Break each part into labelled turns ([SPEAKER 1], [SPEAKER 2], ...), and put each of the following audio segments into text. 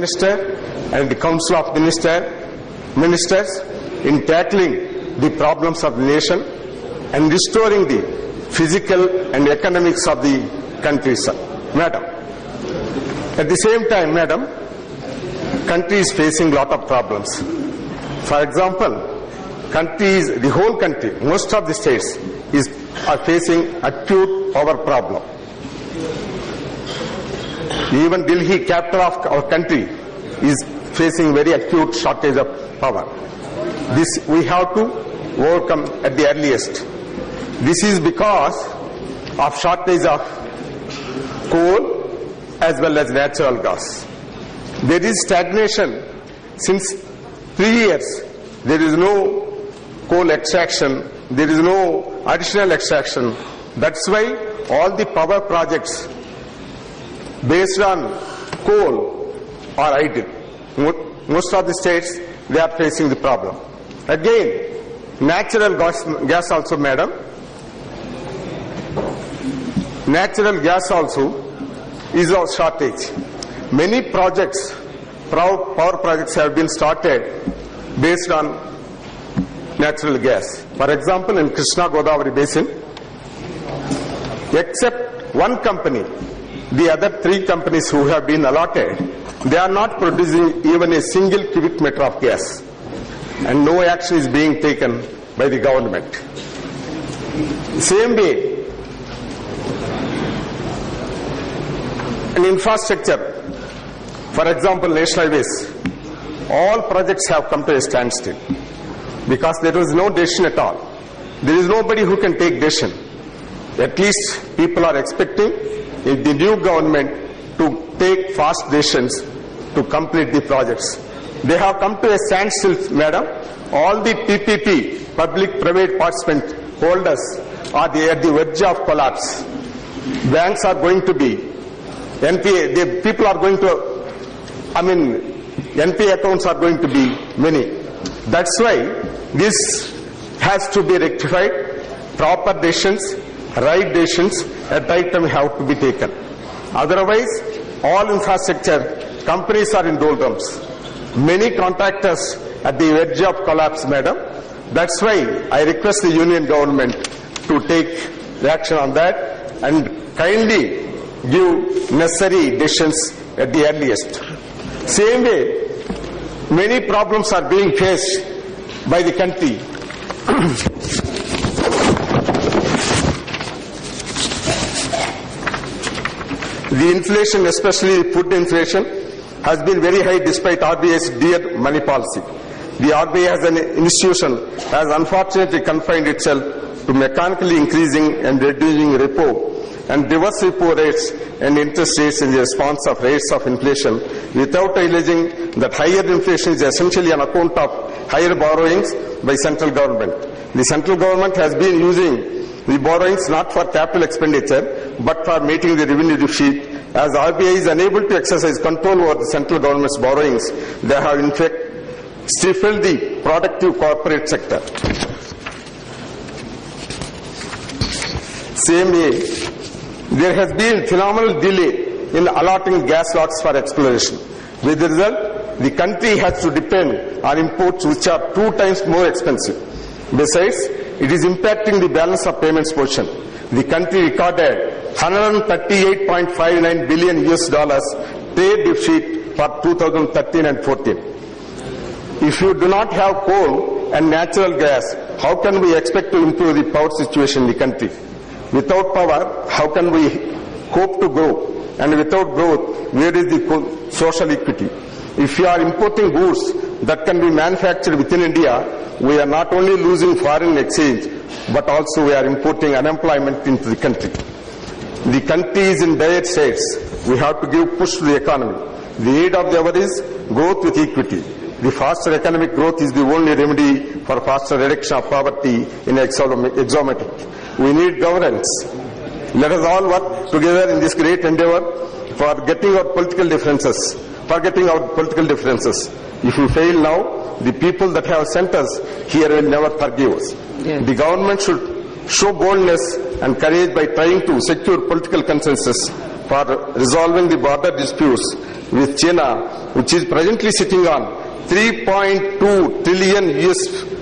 [SPEAKER 1] Minister and the Council of Ministers in tackling the problems of the nation and restoring the physical and economics of the country, sir. Madam. At the same time, madam, country is facing a lot of problems. For example, the whole country, most of the states are facing acute power problem. Even Delhi, capital of our country, is facing very acute shortage of power. This we have to overcome at the earliest. This is because of shortage of coal as well as natural gas. There is stagnation since 3 years. There is no coal extraction, there is no additional extraction. That's why all the power projects based on coal are idle. Most of the states, they are facing the problem. Again, natural gas also, madam. Natural gas also is of shortage. Many projects, power projects have been started based on natural gas. For example, in Krishna Godavari Basin, except one company, the other 3 companies who have been allotted, they are not producing even a single cubic meter of gas, and no action is being taken by the government. Same way, in infrastructure, for example, national highways, all projects have come to a standstill because there was no decision at all. There is nobody who can take decision. At least people are expecting the new government to take fast decisions to complete the projects. They have come to a standstill, madam. All the PPP, public-private participant holders, are at the verge of collapse. Banks are going to be, NPA, people are going to, NPA accounts are going to be many. That's why this has to be rectified. Proper decisions, right decisions at right time have to be taken. Otherwise, all infrastructure companies are in doldrums. Many contractors at the edge of collapse, madam. That's why I request the union government to take action on that and kindly give necessary decisions at the earliest. Same way, many problems are being faced by the country. The inflation, especially food inflation, has been very high despite RBI's dear money policy. The RBI as an institution has unfortunately confined itself to mechanically increasing and reducing repo and reverse repo rates and interest rates in the response of rates of inflation without alleging that higher inflation is essentially on account of higher borrowings by central government. The central government has been using the borrowings not for capital expenditure but for meeting the revenue deficit. As RBI is unable to exercise control over the central government's borrowings, they have in fact stifled the productive corporate sector. Same way, there has been phenomenal delay in allotting gas lots for exploration. With the result, the country has to depend on imports which are 2 times more expensive. Besides, it is impacting the balance of payments portion. The country recorded $138.59 billion trade deficit for 2013 and 14. If you do not have coal and natural gas, how can we expect to improve the power situation in the country? Without power, how can we hope to grow? And without growth, where is the social equity? If you are importing goods that can be manufactured within India, we are not only losing foreign exchange, but also we are importing unemployment into the country. The country is in dire straits. We have to give push to the economy. The aid of the hour is growth with equity. The faster economic growth is the only remedy for faster reduction of poverty in exomatic. We need governance. Let us all work together in this great endeavor for getting our political differences, forgetting our political differences. If we fail now, the people that have sent us here will never forgive us. Yes. The government should show boldness and courage by trying to secure political consensus for resolving the border disputes with China, which is presently sitting on 3.2 trillion US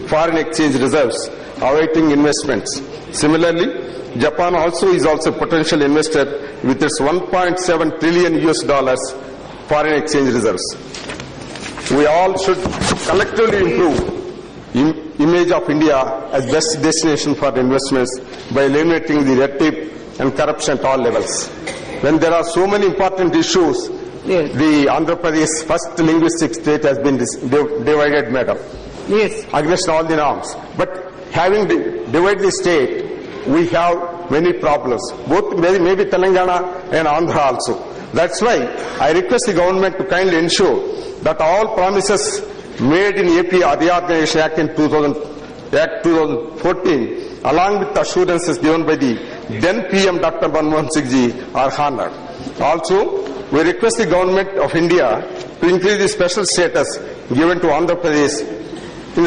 [SPEAKER 1] foreign exchange reserves awaiting investments. Similarly, Japan is also a potential investor with its 1.7 trillion US dollars foreign exchange reserves. We all should collectively improve image of India as best destination for investments by eliminating the red tape and corruption at all levels. When there are so many important issues, the Andhra Pradesh first linguistic state has been divided, madam.
[SPEAKER 2] Yes.
[SPEAKER 1] Against all the norms. But having divided the state, we have many problems. Both maybe Telangana and Andhra also. That's why I request the government to kindly ensure that all promises made in AP Reorganization Act in 2014, along with assurances given by the then PM Dr. Manmohan Singh ji, are honored. Also, we request the government of India to increase the special status given to Andhra Pradesh to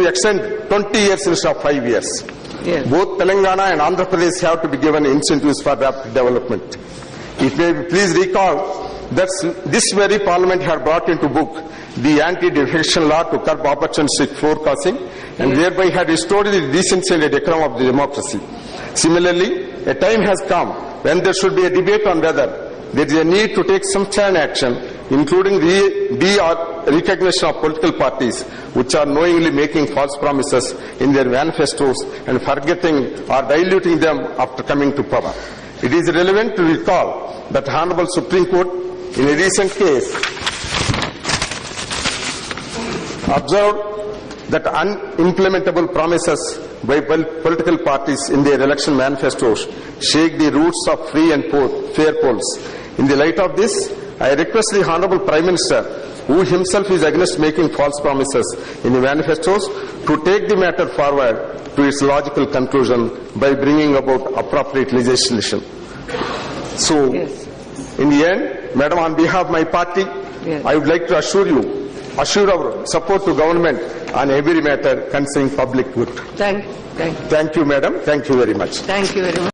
[SPEAKER 1] extend 20 years instead of 5 years.
[SPEAKER 2] Yes.
[SPEAKER 1] Both Telangana and Andhra Pradesh have to be given incentives for rapid development. It may be please recall that this very parliament had brought into book the anti-defection law to curb opportunistic floor causing and thereby had restored the decency and decorum of the democracy. Similarly, a time has come when there should be a debate on whether there is a need to take some stern action, including recognition of political parties which are knowingly making false promises in their manifestos and forgetting or diluting them after coming to power. It is relevant to recall that Honorable Supreme Court in a recent case observed that unimplementable promises by political parties in their election manifestos shake the roots of free and fair polls. In the light of this, I request the Honorable Prime Minister, who himself is against making false promises in the manifestos, to take the matter forward to its logical conclusion by bringing about appropriate legislation. So,
[SPEAKER 2] Yes.
[SPEAKER 1] in the end, Madam, on behalf of my party,
[SPEAKER 2] Yes.
[SPEAKER 1] I would like to assure our support to government on every matter concerning public good.
[SPEAKER 2] Thank you.
[SPEAKER 1] Thank you, Madam. Thank you very much.
[SPEAKER 2] Thank you very much.